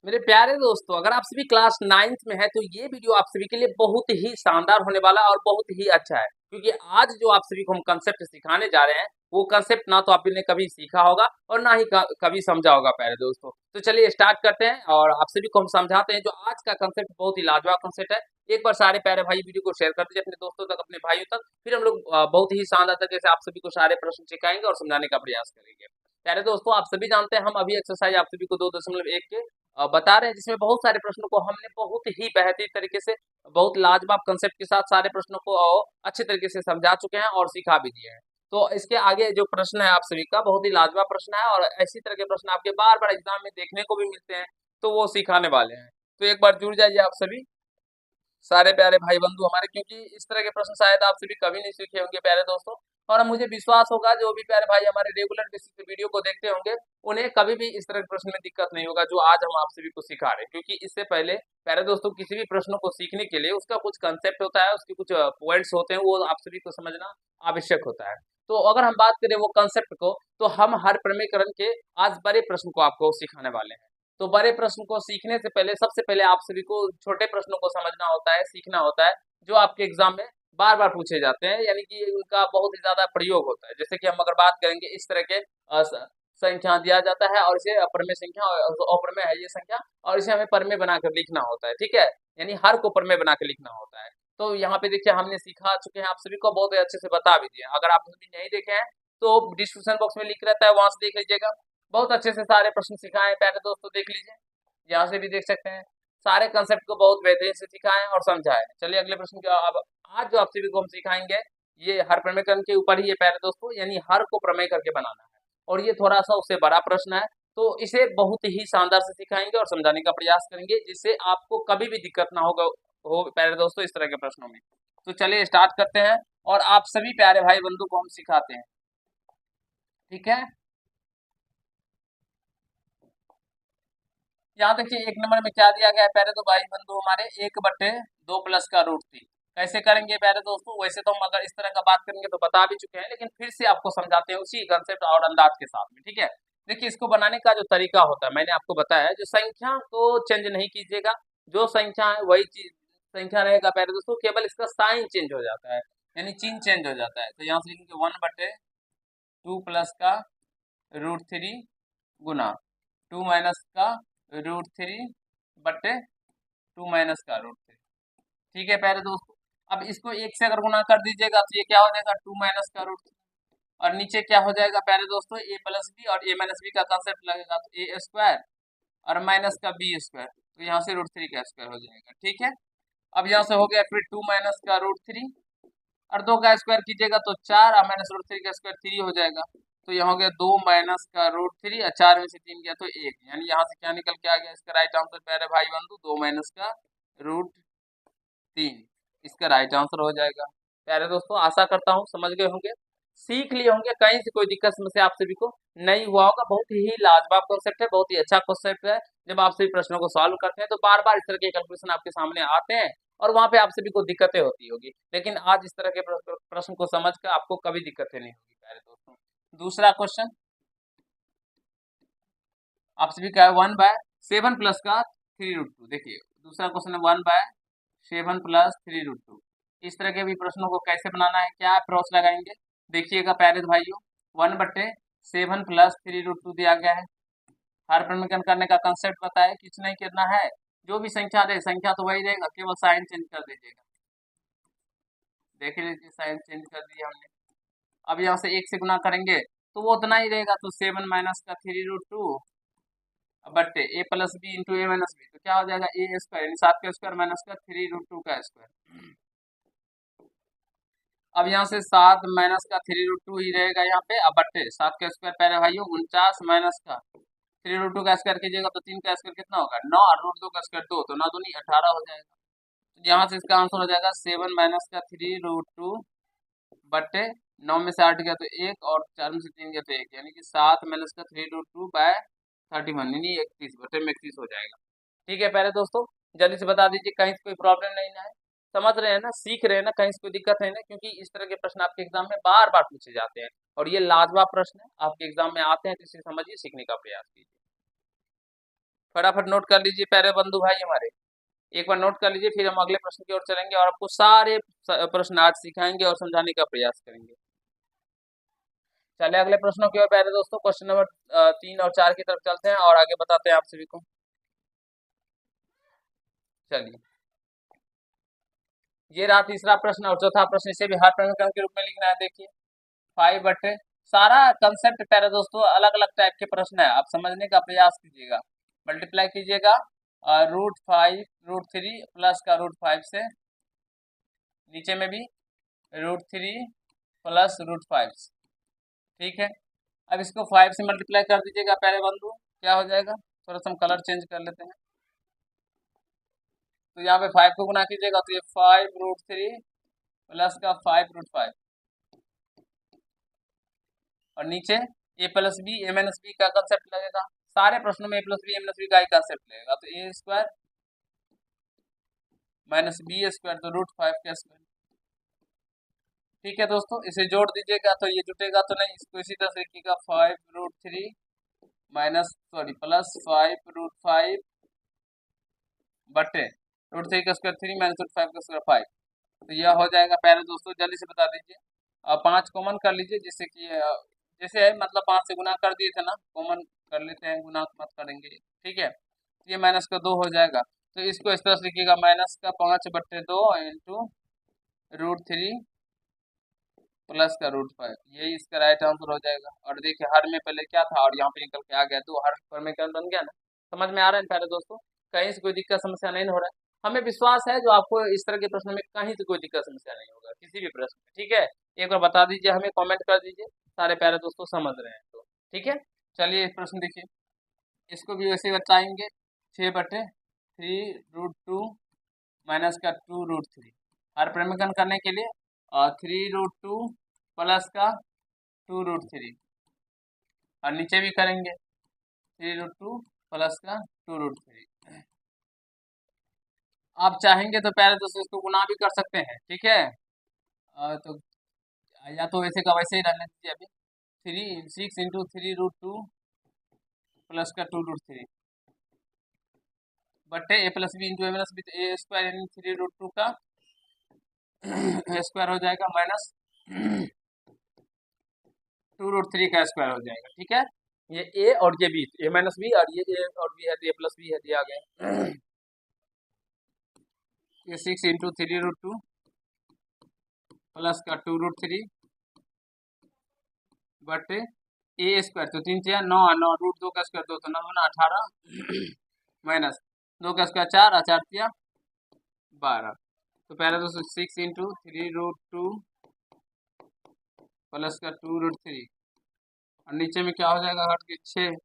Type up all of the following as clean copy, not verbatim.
मेरे प्यारे दोस्तों, अगर आप सभी क्लास 9th में हैं तो ये वीडियो आप सभी के लिए बहुत ही शानदार होने वाला है और बहुत ही अच्छा है, क्योंकि आज जो आप सभी को हम कंसेप्ट सिखाने जा रहे हैं, वो कंसेप्ट ना तो आपने कभी सीखा होगा और ना ही कभी समझा होगा प्यारे दोस्तों। तो चलिए स्टार्ट करते हैं और आप सभी को हम समझाते हैं। जो आज का कंसेप्ट बहुत ही लाजवाब कंसेप्ट है। एक बार सारे प्यारे भाई वीडियो को शेयर कर दीजिए अपने दोस्तों तक, अपने भाइयों तक। फिर हम लोग बहुत ही शानदार तरीके से आप सभी को सारे प्रश्न सिखाएंगे और समझाने का प्रयास करेंगे। प्यारे दोस्तों, आप सभी जानते हैं हम अभी एक्सरसाइज आप सभी को 2.1 के बता रहे हैं, जिसमें बहुत सारे प्रश्नों को हमने बहुत ही बेहतरीन तरीके से, बहुत लाजवाब कंसेप्ट के साथ सारे प्रश्नों को अच्छे तरीके से समझा चुके हैं और सिखा भी दिए हैं। तो इसके आगे जो प्रश्न है आप सभी का बहुत ही लाजवाब प्रश्न है और इसी तरह के प्रश्न आपके बार बार एग्जाम में देखने को भी मिलते हैं, तो वो सिखाने वाले हैं। तो एक बार जुड़ जाइए आप सभी सारे प्यारे भाई बंधु हमारे, क्योंकि इस तरह के प्रश्न शायद आप सभी कभी नहीं सीखे होंगे प्यारे दोस्तों। और मुझे विश्वास होगा जो भी प्यारे भाई हमारे रेगुलर बेसिस पे वीडियो को देखते होंगे, उन्हें कभी भी इस तरह के प्रश्न में दिक्कत नहीं होगा जो आज हम आप सभी को सिखा रहे हैं। क्योंकि इससे पहले प्यारे दोस्तों किसी भी प्रश्न को सीखने के लिए उसका कुछ कंसेप्ट होता है, उसके कुछ पॉइंट्स होते हैं, वो आप सभी को समझना आवश्यक होता है। तो अगर हम बात करें वो कंसेप्ट को, तो हम हर प्रमेयकरण के आज बड़े प्रश्न को आपको सिखाने वाले हैं। तो बड़े प्रश्न को सीखने से पहले सबसे पहले आप सभी को छोटे प्रश्नों को समझना होता है, सीखना होता है, जो आपके एग्जाम में बार बार पूछे जाते हैं, यानी कि उनका बहुत ही ज्यादा प्रयोग होता है। जैसे कि हम अगर बात करेंगे, इस तरह के संख्या दिया जाता है और इसे अप्रमेय संख्या और अप्रमेय है ये संख्या, और इसे हमें परमेय बनाकर लिखना होता है, ठीक है। यानी हर को परमेय बनाकर लिखना होता है। तो यहाँ पे देखिए हमने सिखा चुके हैं, आप सभी को बहुत ही अच्छे से बता भी दिया। अगर आप सभी नहीं देखे हैं तो डिस्क्रिप्शन बॉक्स में लिंक रहता है, वहां से देख लीजिएगा। बहुत अच्छे से सारे प्रश्न सिखाए हैं प्यारे दोस्तों, देख लीजिए, यहाँ से भी देख सकते हैं। सारे कंसेप्ट को बहुत बेहतरीन से सिखाए और समझाए। चलिए अगले प्रश्न की अब आज जो आप सभी को हम सिखाएंगे, ये हर प्रमेयकरण के ऊपर ही है प्यारे दोस्तों, यानी हर को प्रमेय करके बनाना है। और ये थोड़ा सा उससे बड़ा प्रश्न है, तो इसे बहुत ही शानदार से सिखाएंगे और समझाने का प्रयास करेंगे, जिससे आपको कभी भी दिक्कत ना होगा हो प्यारे दोस्तों इस तरह के प्रश्नों में। तो चलिए स्टार्ट करते हैं और आप सभी प्यारे भाई बंधु को हम सिखाते हैं, ठीक है। यहाँ देखिए एक नंबर में क्या दिया गया है प्यारे तो भाई बंधु हमारे, 1/2 + का √3। कैसे करेंगे प्यारे दोस्तों, वैसे तो हम अगर इस तरह का बात करेंगे तो बता भी चुके हैं, लेकिन फिर से आपको समझाते हैं उसी कंसेप्ट और अंदाज के साथ में, ठीक है। देखिए इसको बनाने का जो तरीका होता है मैंने आपको बताया है, जो संख्या को चेंज नहीं कीजिएगा, जो संख्या है वही चीज संख्या रहेगा प्यारे दोस्तों, केवल इसका साइन चेंज हो जाता है, यानी चिन्ह चेंज हो जाता है। तो यहाँ से लिखेंगे 1/2 + का √3 गुना 2 - का √3 बटे 2 - का √3, ठीक है प्यारे दोस्तों। अब इसको एक से अगर गुना कर दीजिएगा तो ये क्या हो जाएगा, 2 - का √3। और नीचे क्या हो जाएगा प्यारे दोस्तों, a+b, और a-b का कंसेप्ट लगेगा तो a² और माइनस का b², तो यहाँ से √3 का स्क्वायर हो जाएगा, ठीक है। अब यहाँ से हो गया फिर 2 - का √3, और 2 का स्क्वायर कीजिएगा तो 4, और -√3 का स्क्वायर 3 हो जाएगा। तो यहाँ हो गया 2 - का √3, और 4 में से 3 गया तो 1, यानी यहाँ से क्या निकल के आ गया इसका राइट आंसर प्यारे भाई बंधु, 2 - का √3 इसका राइट आंसर हो जाएगा। प्यारे दोस्तों आशा करता हूँ समझ गए होंगे, सीख लिए होंगे, कहीं से कोई दिक्कत समस्या आप सभी को नहीं हुआ होगा। बहुत ही लाजवाब कॉन्सेप्ट है, बहुत ही अच्छा कॉन्सेप्ट है। जब आप सभी प्रश्नों को सॉल्व करते हैं तो बार बार इस तरह के कैलकुलेशन आपके सामने आते हैं, और वहां पे आप सभी को दिक्कतें होती होगी, लेकिन आज इस तरह के प्रश्न को समझ कर आपको कभी दिक्कतें नहीं होगी प्यारे दोस्तों। दूसरा क्वेश्चन आप सभी का है 1/7 + का 3√2। देखिए दूसरा क्वेश्चन है 1/7 + 3√2। इस तरह के भी प्रश्नों को कैसे बनाना है, क्या अप्रोच लगाएंगे, देखिएगा प्यारे भाइयों। 1/7 + 3√2 दिया गया है। हर प्रमीकरण करने का कंसेप्ट बताया, कुछ नहीं करना है, जो भी संख्या रहे संख्या तो वही रहेगा, केवल साइन चेंज कर दीजिएगा। देख लीजिए साइन चेंज कर दिया हमने। अब यहाँ से 1 से गुना करेंगे तो वो उतना ही रहेगा, तो 7 - का 3√2 बट्टे a+b × a-b, तो क्या हो जाएगा a² यानी 7 का स्क्वायर माइनस का 3√2 का स्क्वायर। अब यहाँ से 7 - का 3√2 ही रहेगा यहाँ पे, अब बट्टे 7 का स्क्वायर प्यारे भाइयों 49 -का 3√2 का स्क्वायर कीजिएगा तो 3 का स्क्वायर कितना होगा 9, और √2 का स्क्वायर 2, तो 9 दूनी 18 हो जाएगा। तो यहाँ से इसका आंसर हो जाएगा 7 - का 3√2 बट्टे 9 में से 8 गया तो 1, और 4 में से 3 गया तो 1, यानी कि 7 - का 3√2/31, यानी 31/31 हो जाएगा। ठीक है प्यारे दोस्तों, जल्दी से बता दीजिए, कहीं से कोई प्रॉब्लम नहीं ना है, समझ रहे हैं ना, सीख रहे हैं ना, कहीं से कोई दिक्कत है ना, क्योंकि इस तरह के प्रश्न आपके एग्जाम में बार बार पूछे जाते हैं और ये लाजवाब प्रश्न है, आपके एग्जाम में आते हैं, तो इसे समझिए, सीखने का प्रयास कीजिए। फटाफट नोट कर लीजिए प्यारे बंधु भाई हमारे, एक बार नोट कर लीजिए, फिर हम अगले प्रश्न की ओर चलेंगे और आपको सारे प्रश्न आज सिखाएंगे और समझाने का प्रयास करेंगे। चलिए अगले प्रश्नों की ओर प्यारे दोस्तों, क्वेश्चन नंबर 3 और 4 की तरफ चलते हैं और आगे बताते हैं आप सभी को। चलिए, ये रहा तीसरा प्रश्न और चौथा प्रश्न, इसे भी हर प्रश्न के रूप में लिखना है। देखिए 5/, सारा कंसेप्ट प्यारे दोस्तों अलग अलग टाइप के प्रश्न है, आप समझने का प्रयास कीजिएगा। मल्टीप्लाई कीजिएगा √5 √3 प्लस का √5 से, नीचे में भी √3 प्लस √5, ठीक है। अब इसको 5 से मल्टीप्लाई कर दीजिएगा प्यारे बंधु, क्या हो जाएगा, थोड़ा सा हम कलर चेंज कर लेते हैं। तो यहाँ पे 5 को गुना कीजिएगा तो ये 5√3 प्लस का 5√5, और नीचे a plus B A minus B का कंसेप्ट लगेगा। सारे प्रश्नों में a plus B A minus B का ही कंसेप्ट लगेगा, तो a² माइनस b² तो √5 का²। ठीक है दोस्तों, इसे जोड़ दीजिएगा तो ये जुटेगा तो नहीं, इसको इसी तरह से लिखिएगा 5√3 प्लस 5√5 बटे √3 का² 3 माइनस √5 का² 5। तो यह हो जाएगा प्यारे दोस्तों, जल्दी से बता दीजिए। अब 5 कॉमन कर लीजिए, जिससे कि जैसे है मतलब 5 से गुना कर दिए थे ना, कॉमन कर लेते हैं, गुना मत करेंगे, ठीक है। ये माइनस का 2 हो जाएगा, तो इसको इस तरह से लिखिएगा माइनस का 5/2 इंटू √3 प्लस का √5, यही इसका राइट आंसर हो जाएगा। और देखिए हर में पहले क्या था और यहाँ पे निकल के आ गया, तो हर समीकरण बन गया ना। समझ में आ रहा है प्यारे दोस्तों, कहीं से कोई दिक्कत समस्या नहीं हो रहा है। हमें विश्वास है जो आपको इस तरह के प्रश्न में कहीं से कोई दिक्कत समस्या नहीं होगा, किसी भी प्रश्न में, ठीक है। एक बार बता दीजिए, हमें कमेंट कर दीजिए, सारे प्यारे दोस्तों समझ रहे हैं तो, ठीक है। चलिए इस प्रश्न देखिए, इसको भी वैसे बताएंगे 6/3 √2 माइनस का 2√3, हर प्रमेकन करने के लिए 3√2 प्लस का 2√3, और नीचे भी करेंगे 3√2 प्लस का 2√3। आप चाहेंगे तो पहले दोस्तों इसको गुना भी कर सकते हैं, ठीक है। तो या तो वैसे का वैसे ही रहने दीजिए अभी, 6 × 3√2 प्लस का 2√3 बटे a plus B into A minus B, a² यानी 3√2 का a² हो जाएगा माइनस 2√3 का स्क्वायर हो जाएगा, ठीक है। ये a और ये b, a माइनस बी, और ये a और b है तो a प्लस बी है, दिया गया। ये 6 × 3√2 प्लस का 2√3 बटे a², तो 3 × 9 √2 का स्क्वायर 2 तो 9 × 18 माइनस 2 का स्क्वायर 4 और 4 × 12। तो पहले दोस्तों 6 × 3√2 प्लस का 2√3, और नीचे में क्या हो जाएगा, हट के 6,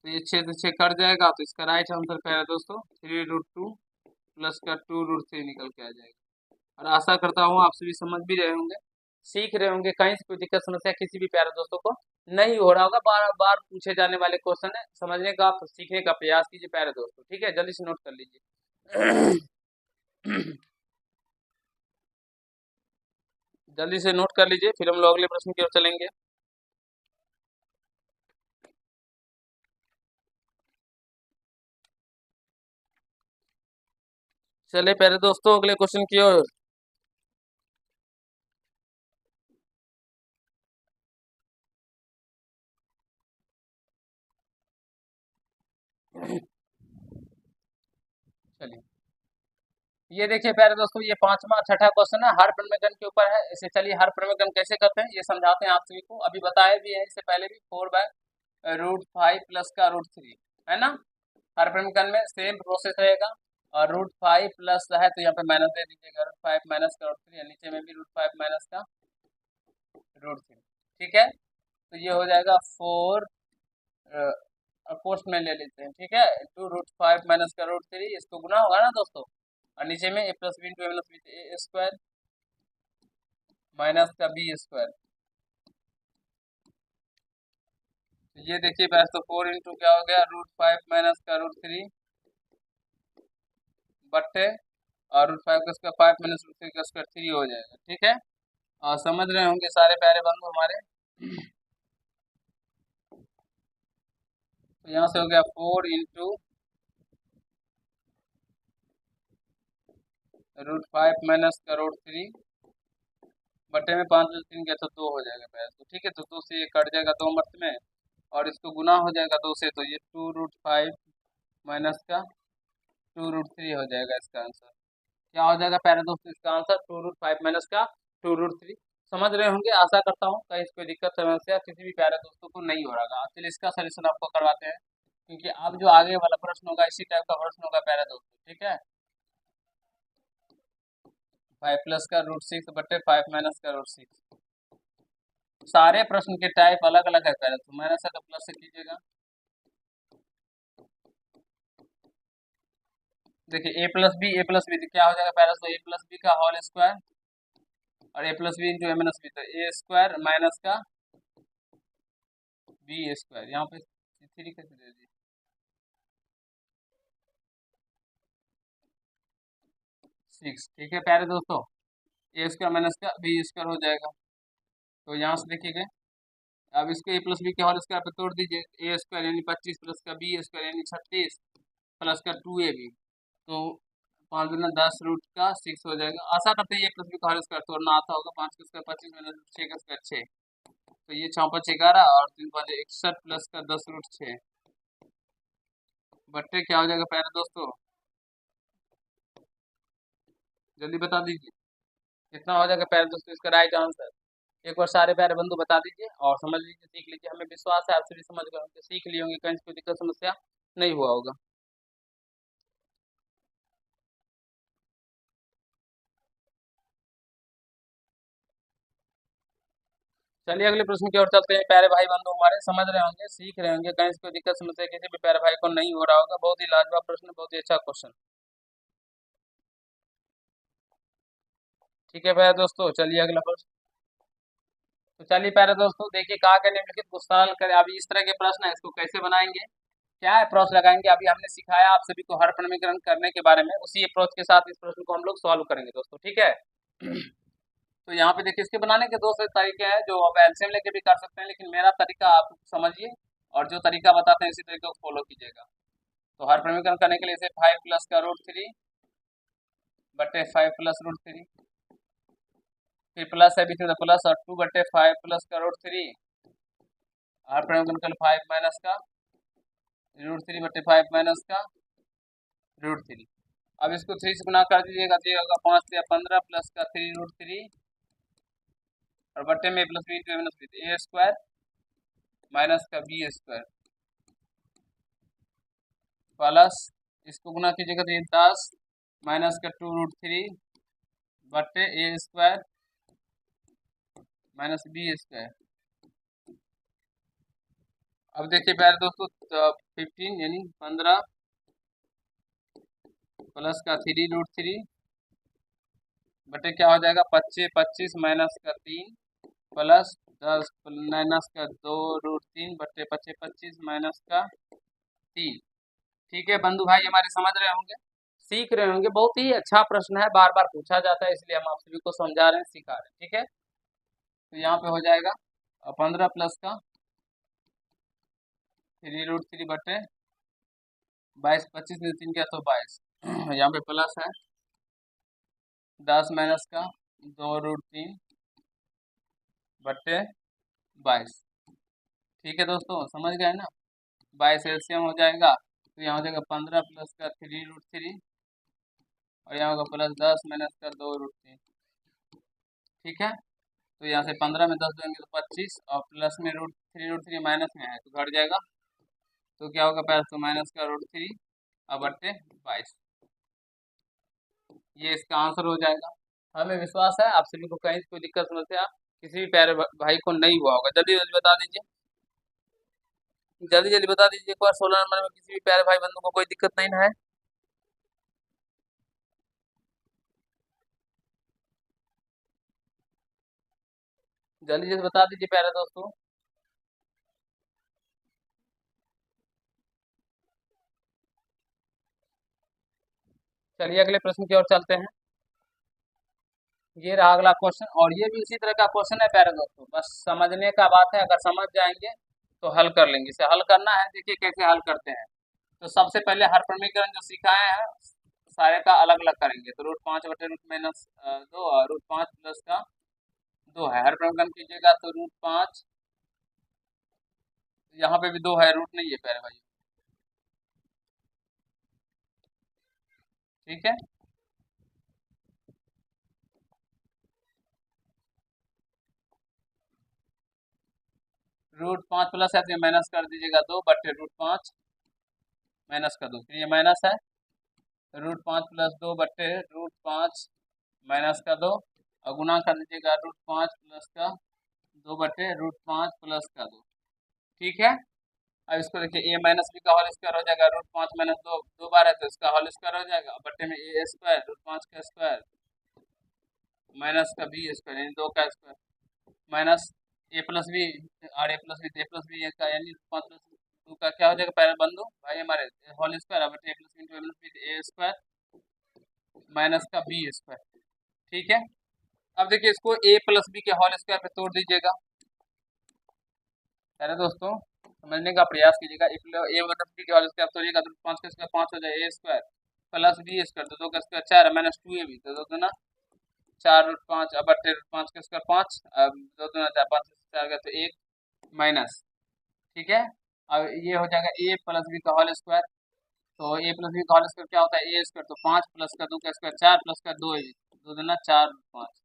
तो ये 6 से 6 कट जाएगा, तो इसका राइट आंसर पहले दोस्तों 3√2 प्लस का 2√3 निकल के आ जाएगा। और आशा करता हूँ आप सभी समझ भी रहे होंगे, सीख रहे होंगे, कहीं से कोई दिक्कत समस्या किसी भी प्यारे दोस्तों को नहीं हो रहा होगा। बार बार पूछे जाने वाले क्वेश्चन है, समझने का आप सीखने का प्रयास कीजिए प्यारे दोस्तों, ठीक है। जल्दी से नोट कर लीजिए। जल्दी से नोट कर लीजिए, फिर हम लोग अगले प्रश्न की ओर चलेंगे। चले प्यारे दोस्तों अगले क्वेश्चन की ओर। चलिए ये देखिए प्यारे दोस्तों, ये 5वां 6ठा क्वेश्चन है, हर प्रमेकन के ऊपर है। इसे चलिए हर प्रमेकन कैसे करते हैं ये समझाते हैं आप सभी को। अभी बताया भी है इससे पहले भी, 4/√5 प्लस का √3 है ना। हर प्रमेकन में सेम प्रोसेस रहेगा, और √5 प्लस है तो यहाँ पे माइनस दे दीजिएगा, √5 माइनस का √3, नीचे में भी √5 माइनस का √3, ठीक है। तो ये हो जाएगा 4, पोस्ट में ले लेते हैं, ठीक है, टू √5 माइनस का √3, इसको गुना होगा ना दोस्तों, और नीचे में a plus B into A minus B, a² minus का b²। तो ये देखिए बस, तो 4 इंटू क्या हो गया, √5 माइनस का √3 बट्टे और √5 का स्क्वायर 5 माइनस √3 का स्क्वायर 3 हो जाएगा, ठीक है। और समझ रहे होंगे सारे प्यारे बंधु हमारे। तो यहाँ से हो गया 4 इंटू √5 माइनस का √3 बटे में 5 में 3 गया तो 2 हो जाएगा पहले तो। ठीक है, तो 2 से ये कट जाएगा 2 मर्त में, और इसको गुना हो जाएगा 2 से, तो ये 2√5 माइनस का 2√3 हो जाएगा इसका आंसर। क्या हो जाएगा प्यारे दोस्तों इसका आंसर? 2√5 माइनस का 2√3। समझ रहे होंगे, आशा करता हूँ कहीं कोई दिक्कत समस्या किसी भी प्यारे दोस्तों को नहीं हो रहा। चलिए इसका सोल्यूशन आपको करवाते हैं, क्योंकि अब जो आगे वाला प्रश्न होगा इसी टाइप का प्रश्न होगा प्यारे दोस्तों। ठीक है, 5 प्लस का √6 बटे 5 माइनस का √6। सारे प्रश्न के टाइप अलग अलग है प्यारे, तो माइनस है तो प्लस से कीजिएगा। देखिए ए प्लस बी क्या हो जाएगा प्यारे दोस्तों? ए प्लस बी का होल स्क्वायर और ए plus B into A minus B, तो ए स्क्वायर माइनस का बी स्क्वायर। यहाँ पे 3 कैसे दे दी? 6। ठीक है प्यारे दोस्तों, ए स्क्वायर माइनस का बी स्क्वायर हो जाएगा। तो यहाँ से देखिएगा, अब इसको ए प्लस बी के होल स्क्वायर पे तोड़ दीजिए। ए स्क्वायर यानी 25 प्लस का बी स्क्वायर यानी 36 प्लस का 2 ए बी, तो 5 दूना 10 रूट का 6 हो जाएगा। आशा करते हैं ए प्लस बी का होल स्क्वायर तोड़ना आता होगा। 5 का स्क्वायर 25 माइनस 6 का स्क्वायर 6, तो ये 6 5 11 और 3 5 61 प्लस का 10√6 बट्टे क्या हो जाएगा प्यारे दोस्तों? जल्दी बता दीजिए कितना हो जाएगा प्यारे दोस्तों इसका राइट आंसर। एक बार सारे प्यारे बंधु बता दीजिए और समझ लीजिए, सीख लीजिए। हमें विश्वास है आप सभी समझ गए होंगे, सीख लिए होंगे, कहीं कोई दिक्कत समस्या नहीं हुआ होगा। चलिए अगले प्रश्न की ओर चलते हैं। प्यारे भाई बंधु हमारे समझ रहे होंगे, सीख रहे होंगे, कहीं कोई दिक्कत समस्या किसी भी प्यारे भाई को नहीं हो रहा होगा। बहुत ही लाजवाब प्रश्न, बहुत ही अच्छा क्वेश्चन। ठीक है प्यारे दोस्तों, चलिए अगला प्रश्न। तो चलिए प्यारे दोस्तों देखिए, कहा गया निम्नलिखित को सरल करें। अभी इस तरह के प्रश्न है, इसको कैसे बनाएंगे, क्या अप्रोच लगाएंगे, अभी हमने सिखाया आप सभी को हर प्रमीकरण करने के बारे में। उसी अप्रोच के साथ इस प्रश्न को हम लोग सॉल्व करेंगे दोस्तों। ठीक है, तो यहाँ पे देखिए इसके बनाने के दो से तरीके हैं, जो आप एलसीएम लेके भी कर सकते हैं, लेकिन मेरा तरीका आप समझिए और जो तरीका बताते हैं इसी तरीके को फॉलो कीजिएगा। तो हर प्रमीकरण करने के लिए इसे 5 प्लस का √3 बटे 5 प्लस √3, फिर प्लस है बीच में प्लस और 2 बटे 5 प्लस का √3, हर प्रमीकरण कर 5 माइनस का √3 बटे 5 माइनस का √3। अब इसको 3 से गुना कर दीजिएगा तो ये होगा 5 या 15 प्लस का 3√3 और बटे में plus B into minus B, A square minus का बी स्क्वायर प्लस इसको गुना कीजिएगा तो ये 10 माइनस का 2√3 बटे ए स्क्वायर माइनस बी स्क्वायर। अब देखिए प्यारे दोस्तों, 15 यानी 15 प्लस का 3√3 बटे क्या हो जाएगा 25, 25 माइनस का 3 प्लस 10 माइनस का 2√3 बटे 25, 25 माइनस का 3। ठीक है बंधु भाई हमारे समझ रहे होंगे, सीख रहे होंगे। बहुत ही अच्छा प्रश्न है, बार बार पूछा जाता है, इसलिए हम आप सभी को समझा रहे हैं, सिखा रहे हैं। ठीक है, तो यहाँ पे हो जाएगा 15 प्लस का 3√3 बटे 22, 25 में 3 क्या तो 22 यहाँ पे प्लस है 10 माइनस का 2√3 बटे 22। ठीक है दोस्तों, समझ गए ना। 22 एलसीएम हो जाएगा, तो यहाँ हो जाएगा 15 प्लस का 3√3 और यहाँ होगा प्लस 10 माइनस का 2√3। ठीक है, तो यहाँ से 15 में 10 देंगे तो 25 और प्लस में √3 माइनस में है तो घट जाएगा, तो क्या होगा पहले तो माइनस का √3 और बट्टे 22, ये इसका आंसर हो जाएगा। हमें विश्वास है आप सभी को कहीं कोई दिक्कत समस्या किसी भी प्यारे भाई को नहीं हुआ होगा। जल्दी जल्दी बता दीजिए, जल्दी जल्दी बता दीजिए एक बार। 16 नंबर में किसी भी प्यारे भाई बंधु को कोई दिक्कत नहीं ना है? जल्दी जल्दी बता दीजिए प्यारे दोस्तों। चलिए अगले प्रश्न की ओर चलते हैं। ये रहा अगला क्वेश्चन, और ये भी इसी तरह का क्वेश्चन है प्यारे दोस्तों, बस समझने का बात है। अगर समझ जाएंगे तो हल कर लेंगे। इसे हल करना है, देखिए कैसे हल करते हैं। तो सबसे पहले हर समीकरण जो सिखाए हैं सारे का अलग अलग करेंगे तो √5 बटे √-2 और √5 प्लस का 2 है, हर प्रकार कीजिएगा तो √5, यहाँ पे भी 2 है, रूट नहीं है प्यारे भाई, ठीक है। √5 प्लस है तो ये माइनस कर दीजिएगा 2 बटे √5 माइनस का 2, फिर ये माइनस है, √5 प्लस 2 बटे √5 माइनस का 2 और गुना कर दीजिएगा √5 प्लस का 2 बटे √5 प्लस का 2, ठीक है। अब इसको देखिए a माइनस बी का होल स्क्वायर हो जाएगा, √5 माइनस 2 दो बार है तो इसका होल स्क्वायर हो जाएगा, बट्टे में a स्क्वायर √5 का स्क्वायर माइनस का बी स्क्वायर यानी 2 का square minus a plus b और a प्लस बी तो a प्लस बी का यानी 5 प्लस 2 का क्या हो जाएगा पहले बंधु भाई हमारे होल स्क्वायर बटे a plus B into a square minus का बी स्क्वायर, ठीक है। अब देखिए इसको a प्लस बी के होल स्क्वायर पे तोड़ दीजिएगा, पहले दोस्तों समझने का प्रयास कीजिएगा, a माइनस बी के होल स्क्वायर तोड़िएगा तो 5 का स्क्वायर 5 हो जाए a square plus b square तो 2 का स्क्वायर 4 है माइनस 2ab तो 2 दूना 4√5 अब बटे √5 का स्क्वायर 5 अब 2 दूना 4 5 से 4 गया तो 1 माइनस, ठीक है। अब ये हो जाएगा a प्लस बी का होल स्क्वायर, तो a प्लस बी का होल स्क्वायर क्या होता है a स्क्वायर तो 5 प्लस का 2 का स्क्वायर 4 प्लस का 2 2 दूना 4√5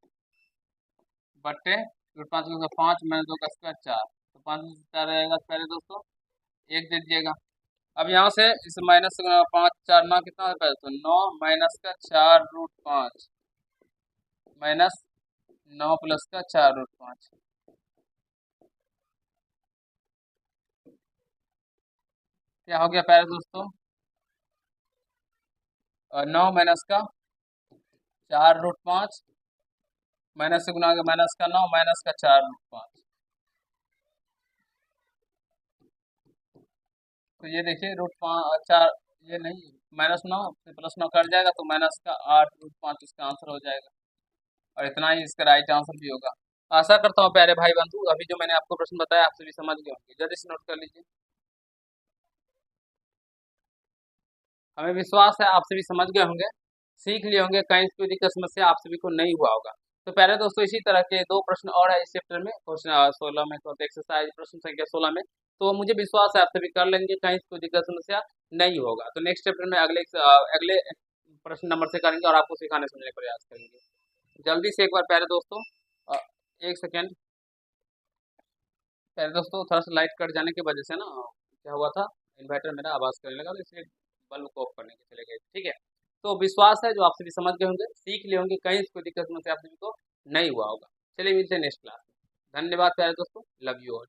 बटे √5 का 5 माइनस 2 का स्क्वायर 4 तो 5 में से 4 रहेगा पहले दोस्तों 1 दे दीजिएगा। अब यहाँ से इस माइनस 5 4 9 कितना होता है तो 9 माइनस का 4√5 माइनस 9 प्लस का 4√5 क्या हो गया पहले दोस्तों 9 माइनस का 4√5 माइनस से गुना माइनस का 9 माइनस का 4√5 तो ये देखिए √4 ये नहीं -9 से +9 कट जाएगा तो माइनस का 8√5 इसका आंसर हो जाएगा और इतना ही इसका राइट आंसर भी होगा। आशा करता हूँ प्यारे भाई बंधु अभी जो मैंने आपको प्रश्न बताया आप सभी समझ गए होंगे, जल्दी से नोट कर लीजिए। हमें विश्वास है आप सभी समझ गए होंगे, सीख लिए होंगे, कहीं कोई दिक्कत समस्या आप सभी को नहीं हुआ होगा। तो प्यारे दोस्तों इसी तरह के 2 प्रश्न और है इस चैप्टर में, क्वेश्चन 16 में तो एक्सरसाइज प्रश्न संख्या 16 में, तो मुझे विश्वास है आप सभी कर लेंगे, कहीं कोई दिक्कत समस्या नहीं होगा। तो नेक्स्ट चैप्टर में अगले प्रश्न नंबर से करेंगे और आपको सिखाने समझने का प्रयास करेंगे। जल्दी से एक बार प्यारे दोस्तों 1 सेकेंड प्यारे दोस्तों थोड़ा सा लाइट कट जाने की वजह से ना क्या हुआ था इन्वर्टर मेरा आवाज़ करने लगा तो इसलिए बल्ब को ऑफ करने के चले गए, ठीक है। तो विश्वास है जो आप सभी समझ गए होंगे, सीख लिए होंगे, कहीं कोई दिक्कत समस्या आप सभी को नहीं हुआ होगा। चलिए मिलते हैं नेक्स्ट क्लास में। धन्यवाद प्यारे दोस्तों, लव यू ऑल।